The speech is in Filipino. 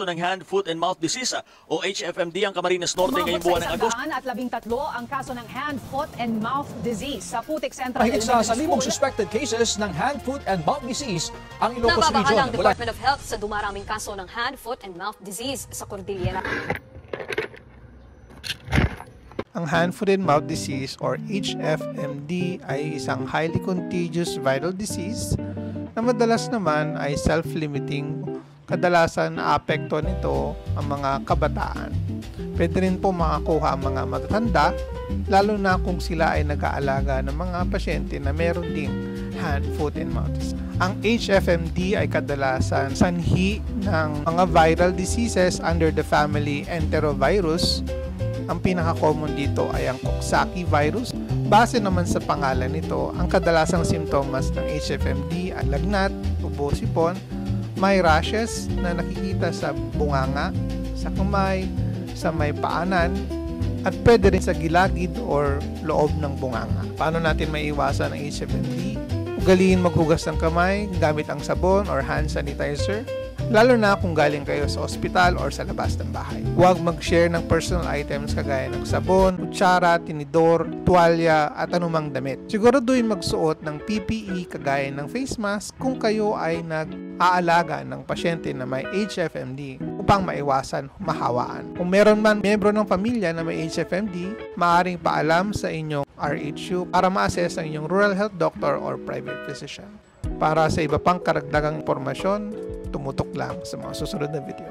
ng hand, foot, and mouth disease o HFMD ang Camarines Norte ngayong buwan ng Agosto. At 13 ang kaso ng hand, foot, and mouth disease sa Putik Central Mahigit sa Elementary 1,000 School. suspected cases ng hand, foot, and mouth disease ang Ilocos Region. Nababahala ang Department of Health sa dumaraming kaso ng hand, foot, and mouth disease sa Cordillera. Ang hand, foot, and mouth disease or HFMD ay isang highly contagious viral disease na madalas naman ay self-limiting. Kadalasan naapekto nito ang mga kabataan. Pwede rin po makakuha ang mga matatanda, lalo na kung sila ay nag-aalaga ng mga pasyente na meron ding hand, foot, and mouth disease. Ang HFMD ay kadalasan sanhi ng mga viral diseases under the family Enterovirus. Ang pinaka-common dito ay ang Coxsackie virus. Base naman sa pangalan nito, ang kadalasang simptomas ng HFMD ay lagnat, ubo, sipon, may rashes na nakikita sa bunganga, sa kamay, sa may paanan, at pwede rin sa gilagid or loob ng bunganga. Paano natin maiwasan ang HFMD? Ugaliin maghugas ng kamay gamit ang sabon or hand sanitizer, lalo na kung galing kayo sa ospital or sa labas ng bahay. Huwag mag-share ng personal items kagaya ng sabon, kutsara, tinidor, tuwalya at anumang damit. Siguraduhin magsuot ng PPE kagaya ng face mask kung kayo ay nag-aalaga ng pasyente na may HFMD upang maiwasan mahawaan. Kung meron man miyembro ng pamilya na may HFMD, maaaring paalam sa inyong RHU para ma-assess ang inyong rural health doctor or private physician. Para sa iba pang karagdagang impormasyon, tumutok lang sa mga susunod na video.